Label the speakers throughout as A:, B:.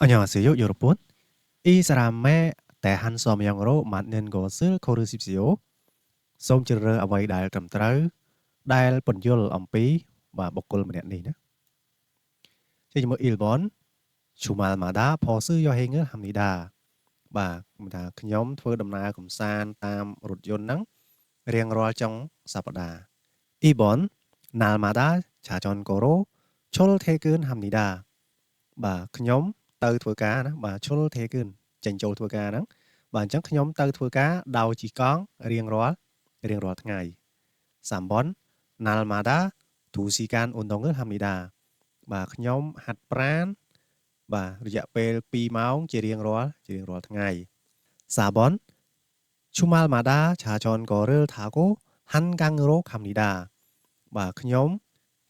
A: 안녕하세요, 여러분. 이 사람의 대한 설명으로 맞는 것을 고르십시오. 손질을 어머니 달 trầm 달 번율 엄피 và bọc cồn mình này nhé. Jadi một 일본 주말마다 버스 여행을 합니다. và nhómធ្វើដំណើរកម្សាន្តតាមរថយន្តហ្នឹងរៀងរាល់ចុងសប្តាហ៍ 이번 날마다 자전거로 출퇴근합니다. បាទខ្ញុំទៅធ្វើការណាបាទជុលទេគឺចេញចូលធ្វើការហ្នឹងបាទអញ្ចឹងខ្ញុំទៅធ្វើការដោយជិះកង់រៀងរាល់ថ្ងៃ 3번 날마다 2시간 운동을 합니다. បាទខ្ញុំហាត់ប្រាណបាទរយៈពេល2ម៉ោងជារៀងរាល់ថ្ងៃ 4번 주말마다 자전거를 타고 한강으로 갑니다. បាទខ្ញុំ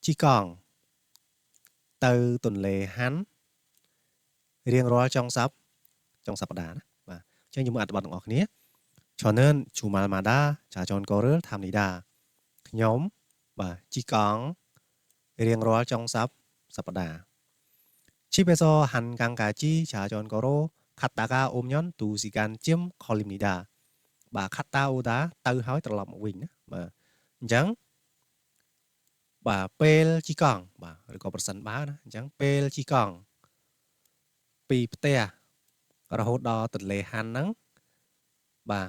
A: ជិះកង់ទៅទន្លេហាន់រៀងរាល់ចុងសប្តាហ៍ណាបាទអញ្ចឹងយើងមើលអត្ថបទទាំងអស់គ្នា 저는 주말마다 자전거를 탑니다. ខ្ញុំបាទជិះកង់រៀងរាល់ចុងសប្តាហ៍ 집에서 한강까지 자전거로 갔다가 오면 2시간쯤 걸립니다. បាទ 갔다 오다 ទៅហើយត្រឡប់មកវិញណាបាទអញ្ចឹងបាទពេលជិះកង់បាទឬក៏ប្រសិនបើណាអញ្ចឹងពេលជិះកង់ពីផ្ទះរហូតដល់ទន្លេហាន់ហ្នឹងបាទ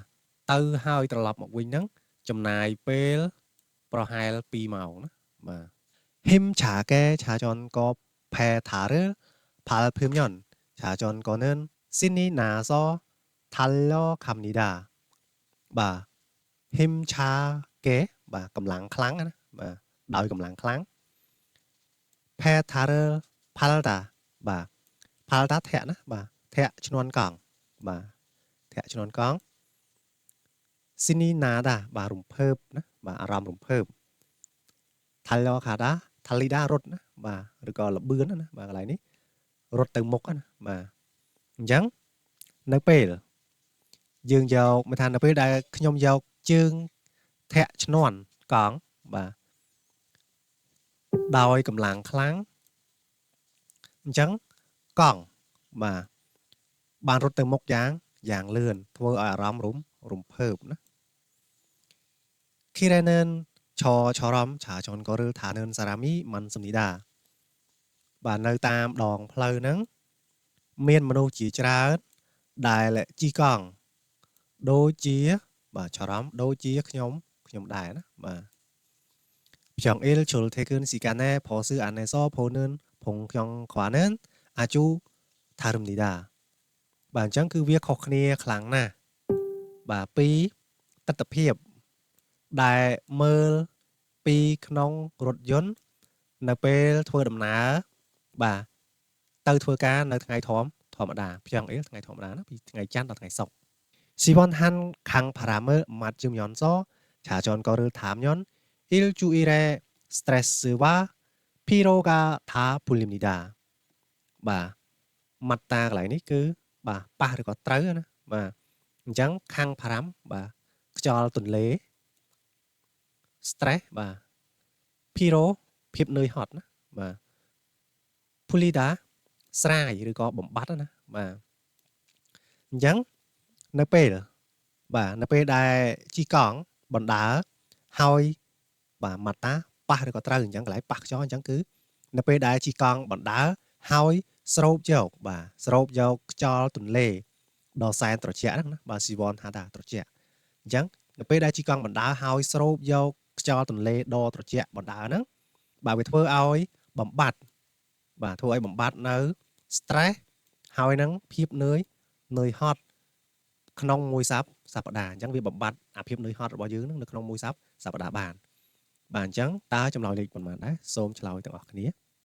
A: ទៅហើយត្រឡប់មកវិញហ្នឹងចំណាយពេលប្រហែល2ម៉ោងណាបាទ 힘차게 자전거 페달을 밟으면 자전거는 신이 나서 달려갑니다. បាទ 힘차게 បាទកម្លាំងខ្លាំងណាបាទដោយកម្លាំងខ្លាំង 페달을 밟다 បាទ 밟다 ធាក់ណាបាទធាក់ឈ្នាន់កង់បាទធាក់ឈ្នាន់កង់ 신이 나다 បាទរំភើបណាបាទអារម្មណ៍រំភើប 달려가다 달리다 រត់ណាបាទឬក៏លបឿនណាបាទកន្លែងនេះរត់ទៅមុខណាបាទអញ្ចឹងនៅពេលយើងយកមិនថានៅពេលដែលខ្ញុំយកជើងធាក់ឈ្នាន់កង់បាទដោយកម្លាំងខ្លាំងអញ្ចឹងកង់បាទបានរត់ទៅមុខយ៉ាងលឿនធ្វើឲ្យអារម្មណ៍រំភើបណា 키레는 저처럼 자전거를 타는 사람이 많습니다. បាទនៅតាមដងផ្លូវហ្នឹងមានមនុស្សជាច្រើនដែលជិះកង់ដូចជាបាទចរំដូចជាខ្ញុំដែរណាបាទ 병일 출퇴근 시간에 버스 안에서 보는 풍경과는 아주 다릅니다. បាទអញ្ចឹងគឺវាខុសគ្នាខ្លាំងណាស់បាទពីទស្សនវិជ្ជាដែលមើលពីក្នុងរថយន្តនៅពេលធ្វើដំណើរបាទទៅធ្វើការនៅថ្ងៃធម្មតា평일ថ្ងៃធម្មតាណាពីថ្ងៃច័ន្ទដល់ថ្ងៃសុក្រ 시원한 강바람을 맞으면서 자전거를 타면 일주일의 스트레스와 피로가 다 풀립니다. បាទម៉ាត់តាកន្លែងនេះគឺបាទប៉ះឬក៏ត្រូវណាបាទអញ្ចឹងខាង5បាទខ្យល់ទន្លេ stress បាទ piro ភាពនឿយហត់ណាបាទ pulida ស្រាយឬក៏បំបត្តិណាបាទអញ្ចឹងនៅពេលដែលជីកង់បណ្ដើរហើយបាទម៉ាតាប៉ះឬក៏ត្រូវអញ្ចឹងកន្លែងប៉ះខ្យល់អញ្ចឹងគឺនៅពេលដែលជីកង់បណ្ដើរហើយស្រូបយកខ្យល់ទន្លេដ៏សែនត្រជាក់ហ្នឹងណាបាទស៊ីវ៉នថាត្រជាក់អញ្ចឹងនៅពេលដែលជីកង់បណ្ដើរហើយស្រូបយកខ្យល់ទន្លេដ៏ត្រជាក់បណ្ដើរហ្នឹងបាទវាធ្វើឲ្យបំបត្តិនៅ stress ហើយនឹងភាពនឿយហត់ក្នុងមួយសប្តាហ៍អញ្ចឹងវាបំបត្តិអាភាពនឿយហត់របស់យើងនៅក្នុងមួយសប្តាហ៍បានអញ្ចឹងតើចម្លើយលេខប៉ុន្មានដែរសូមឆ្លើយទាំងអស់គ្នា